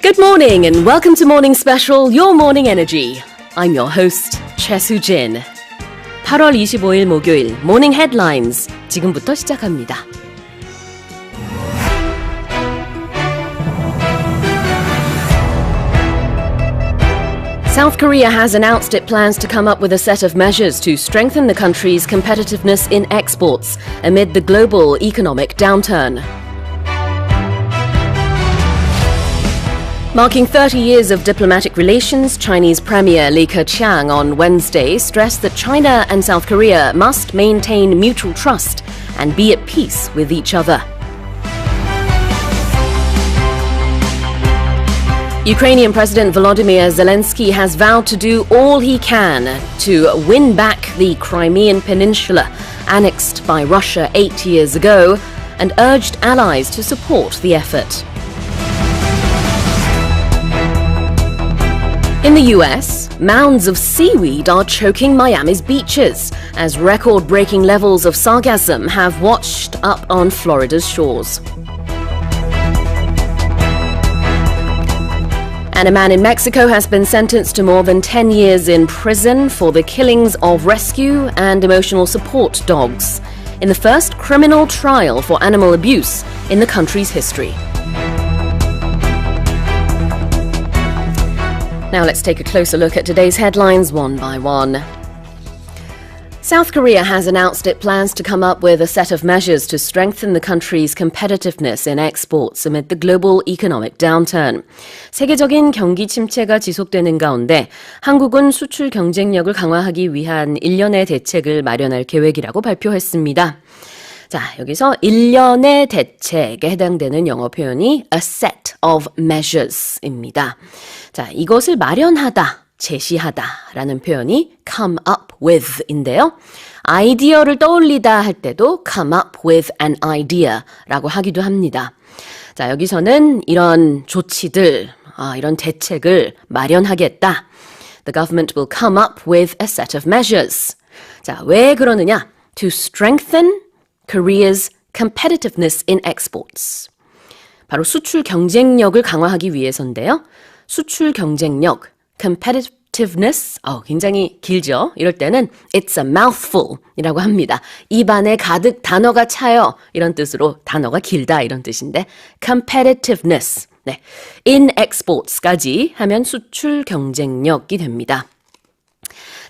Good morning and welcome to Morning Special, Your Morning Energy. I'm your host, Choi Soo-jin. 8월 25일 목요일 Morning Headlines 지금부터 시작합니다. South Korea has announced it plans to come up with a set of measures to strengthen the country's competitiveness in exports amid the global economic downturn. Marking 30 years of diplomatic relations, Chinese Premier Li Keqiang on Wednesday stressed that China and South Korea must maintain mutual trust and be at peace with each other. Ukrainian President Volodymyr Zelensky has vowed to do all he can to win back the Crimean Peninsula annexed by Russia 8 years ago and urged allies to support the effort. In the US, mounds of seaweed are choking Miami's beaches as record-breaking levels of sargassum have washed up on Florida's shores. And a man in Mexico has been sentenced to more than 10 years in prison for the killings of rescue and emotional support dogs in the first criminal trial for animal abuse in the country's history. Now let's take a closer look at today's headlines one by one. South Korea has announced it plans to come up with a set of measures to strengthen the country's competitiveness in exports amid the global economic downturn. 세계적인 경기 침체가 지속되는 가운데 한국은 수출 경쟁력을 강화하기 위한 일련의 대책을 마련할 계획이라고 발표했습니다. 자, 여기서 일련의 대책에 해당되는 영어 표현이 a set of measures입니다. 자, 이것을 마련하다, 제시하다라는 표현이 come up with인데요. 아이디어를 떠올리다 할 때도 come up with an idea라고 하기도 합니다. 자, 여기서는 이런 조치들, 이런 대책을 마련하겠다. The government will come up with a set of measures. 자, 왜 그러느냐? To strengthen Korea's competitiveness in exports. 바로 수출 경쟁력을 강화하기 위해서인데요. 수출 경쟁력, competitiveness, 굉장히 길죠. 이럴 때는 it's a mouthful 이라고 합니다. 입안에 가득 단어가 차요. 이런 뜻으로 단어가 길다 이런 뜻인데 competitiveness, 네, in exports까지 하면 수출 경쟁력이 됩니다.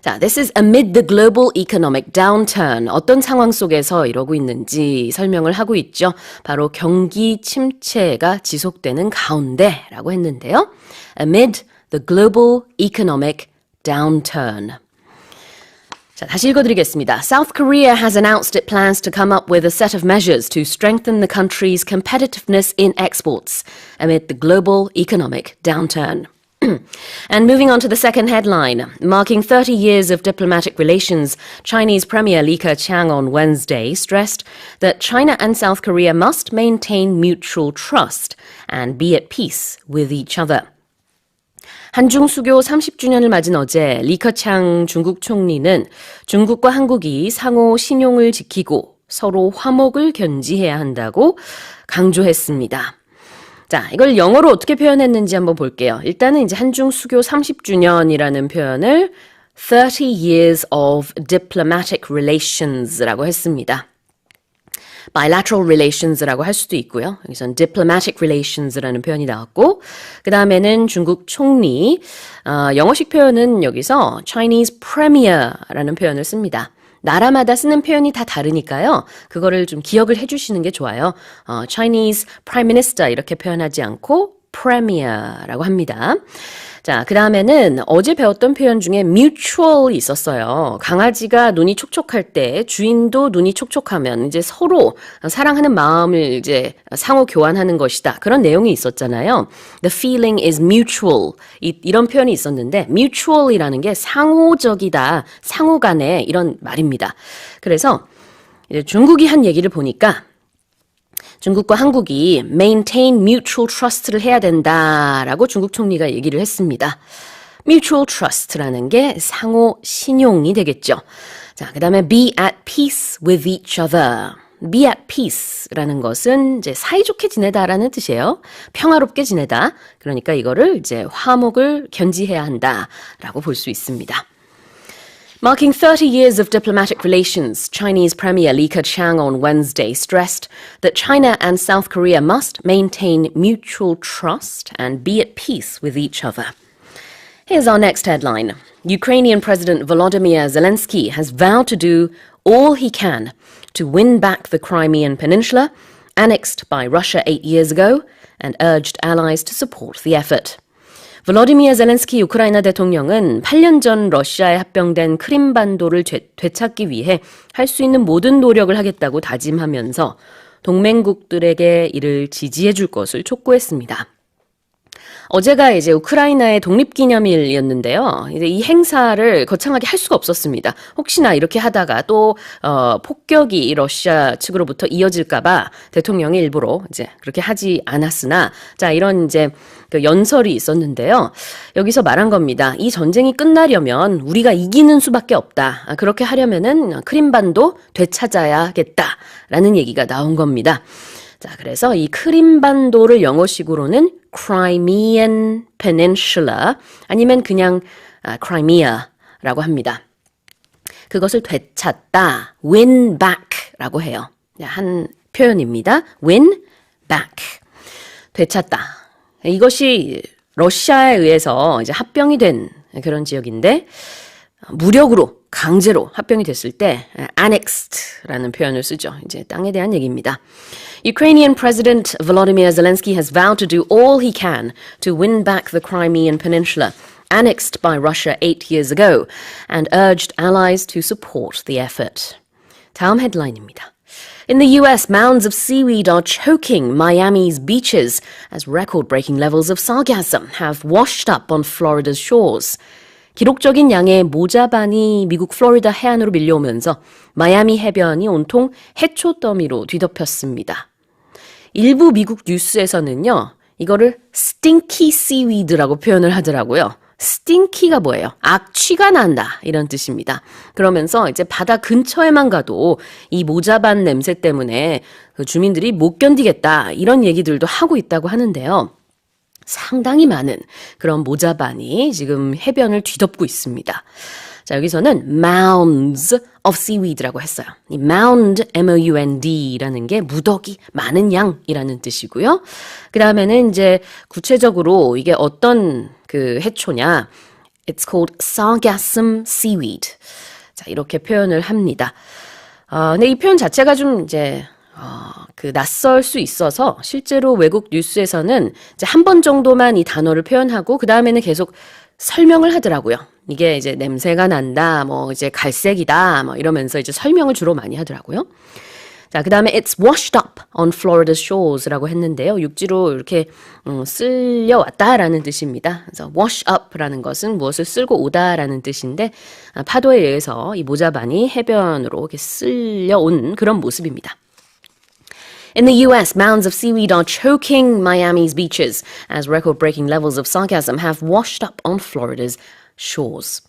자, this is amid the global economic downturn. 어떤 상황 속에서 이러고 있는지 설명을 하고 있죠. 바로 경기 침체가 지속되는 가운데라고 했는데요. Amid the global economic downturn. 자, 다시 읽어드리겠습니다. South Korea has announced it plans to come up with a set of measures to strengthen the country's competitiveness in exports amid the global economic downturn. And moving on to the second headline, marking 30 years of diplomatic relations, Chinese Premier Li Keqiang on Wednesday stressed that China and South Korea must maintain mutual trust and be at peace with each other. 한중 수교 30주년을 맞은 어제 리 커창 중국 총리는 중국과 한국이 상호 신용을 지키고 서로 화목을 견지해야 한다고 강조했습니다. 자, 이걸 영어로 어떻게 표현했는지 한번 볼게요. 일단은 이제 한중 수교 30주년이라는 표현을 30 years of diplomatic relations라고 했습니다. bilateral relations라고 할 수도 있고요. 여기서는 diplomatic relations라는 표현이 나왔고 그 다음에는 중국 총리, 영어식 표현은 여기서 Chinese premier라는 표현을 씁니다. 나라마다 쓰는 표현이 다 다르니까요. 그거를 좀 기억을 해주시는 게 좋아요. Chinese Prime Minister 이렇게 표현하지 않고 Premier라고 합니다. 자, 그 다음에는 어제 배웠던 표현 중에 mutual이 있었어요. 강아지가 눈이 촉촉할 때 주인도 눈이 촉촉하면 이제 서로 사랑하는 마음을 이제 상호 교환하는 것이다. 그런 내용이 있었잖아요. The feeling is mutual. 이런 표현이 있었는데 mutual이라는 게 상호적이다. 상호 간에 이런 말입니다. 그래서 이제 중국이 한 얘기를 보니까 중국과 한국이 maintain mutual trust를 해야 된다라고 중국 총리가 얘기를 했습니다. mutual trust라는 게 상호 신용이 되겠죠. 자, 그 다음에 be at peace with each other. be at peace라는 것은 이제 사이좋게 지내다라는 뜻이에요. 평화롭게 지내다. 그러니까 이거를 이제 화목을 견지해야 한다라고 볼 수 있습니다. Marking 30 years of diplomatic relations, Chinese Premier Li Keqiang on Wednesday stressed that China and South Korea must maintain mutual trust and be at peace with each other. Here's our next headline. Ukrainian President Volodymyr Zelensky has vowed to do all he can to win back the Crimean Peninsula, annexed by Russia 8 years ago, and urged allies to support the effort. 볼로디미르 젤렌스키 우크라이나 대통령은 8년 전 러시아에 합병된 크림반도를 되찾기 위해 할 수 있는 모든 노력을 하겠다고 다짐하면서 동맹국들에게 이를 지지해 줄 것을 촉구했습니다. 어제가 이제 우크라이나의 독립기념일이었는데요. 이제 이 행사를 거창하게 할 수가 없었습니다. 혹시나 이렇게 하다가 또 폭격이 러시아 측으로부터 이어질까봐 대통령이 일부러 이제 그렇게 하지 않았으나, 자 이런 이제 그 연설이 있었는데요. 여기서 말한 겁니다. 이 전쟁이 끝나려면 우리가 이기는 수밖에 없다. 그렇게 하려면은 크림반도 되찾아야겠다라는 얘기가 나온 겁니다. 자, 그래서 이 크림반도를 영어식으로는 Crimean Peninsula 아니면 그냥 Crimea라고 합니다. 그것을 되찾다, win back라고 해요. 한 표현입니다. win back, 되찾다. 이것이 러시아에 의해서 이제 합병이 된 그런 지역인데 무력으로 강제로 합병이 됐을 때 annexed라는 표현을 쓰죠. 이제 땅에 대한 얘기입니다. Ukrainian President Volodymyr Zelensky has vowed to do all he can to win back the Crimean Peninsula, annexed by Russia 8 years ago, and urged allies to support the effort. 다음 헤드라인입니다. In the US, mounds of seaweed are choking Miami's beaches as record-breaking levels of sargassum have washed up on Florida's shores. 기록적인 양의 모자반이 미국 플로리다 해안으로 밀려오면서 마이애미 해변이 온통 해초 더미로 뒤덮였습니다. 일부 미국 뉴스에서는요, 이거를 stinky seaweed라고 표현을 하더라고요. stinky가 뭐예요? 악취가 난다 이런 뜻입니다. 그러면서 이제 바다 근처에만 가도 이 모자반 냄새 때문에 그 주민들이 못 견디겠다 이런 얘기들도 하고 있다고 하는데요. 상당히 많은 그런 모자반이 지금 해변을 뒤덮고 있습니다. 자, 여기서는 mounds of seaweed라고 했어요. 이 mound, M-O-U-N-D라는 게 무더기, 많은 양이라는 뜻이고요. 그 다음에는 이제 구체적으로 이게 어떤 그 해초냐. It's called sargassum seaweed. 자, 이렇게 표현을 합니다. 근데 이 표현 자체가 좀 이제 그 낯설 수 있어서 실제로 외국 뉴스에서는 이제 한 번 정도만 이 단어를 표현하고 그 다음에는 계속 설명을 하더라고요. 이게 이제 냄새가 난다, 뭐 이제 갈색이다, 뭐 이러면서 이제 설명을 주로 많이 하더라고요. 자, 그 다음에 it's washed up on Florida's shores라고 했는데요. 육지로 이렇게 쓸려왔다라는 뜻입니다. 그래서 wash up라는 것은 무엇을 쓸고 오다라는 뜻인데 파도에 의해서 이 모자반이 해변으로 이렇게 쓸려온 그런 모습입니다. In the US, mounds of seaweed are choking Miami's beaches as record-breaking levels of sargassum have washed up on Florida's shores.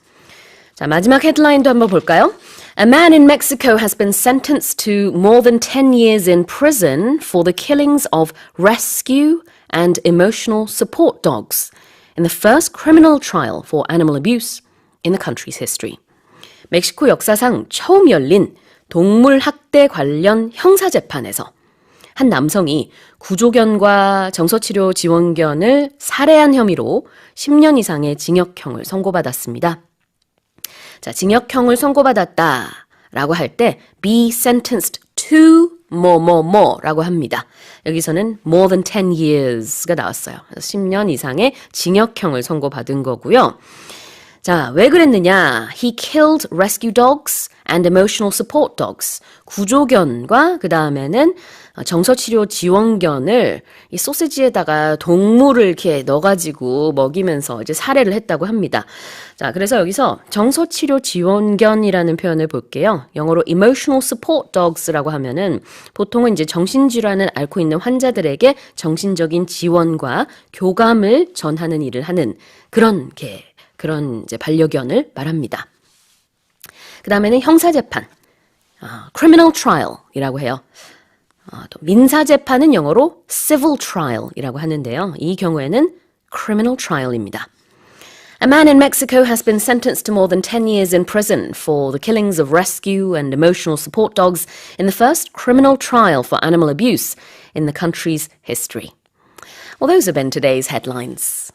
자, 마지막 헤드라인도 한번 볼까요? A man in Mexico has been sentenced to more than 10 years in prison for the killings of rescue and emotional support dogs in the first criminal trial for animal abuse in the country's history. 멕시코 역사상 처음 열린 동물 학대 관련 형사재판에서 한 남성이 구조견과 정서치료 지원견을 살해한 혐의로 10년 이상의 징역형을 선고받았습니다. 자, 징역형을 선고받았다라고 할 때 be sentenced to 뭐뭐뭐라고 합니다. 여기서는 more than 10 years가 나왔어요. 10년 이상의 징역형을 선고받은 거고요. 자, 왜 그랬느냐? He killed rescue dogs and emotional support dogs. 구조견과 그 다음에는 정서치료 지원견을 이 소시지에다가 동물을 이렇게 넣어가지고 먹이면서 이제 살해를 했다고 합니다. 자, 그래서 여기서 정서치료 지원견이라는 표현을 볼게요. 영어로 emotional support dogs라고 하면은 보통은 이제 정신질환을 앓고 있는 환자들에게 정신적인 지원과 교감을 전하는 일을 하는 그런 이제 반려견을 말합니다. 그 다음에는 형사재판. criminal trial이라고 해요. 또 민사재판은 영어로 civil trial이라고 하는데요. 이 경우에는 criminal trial입니다. A man in Mexico has been sentenced to more than 10 years in prison for the killings of rescue and emotional support dogs in the first criminal trial for animal abuse in the country's history. Well, those have been today's headlines.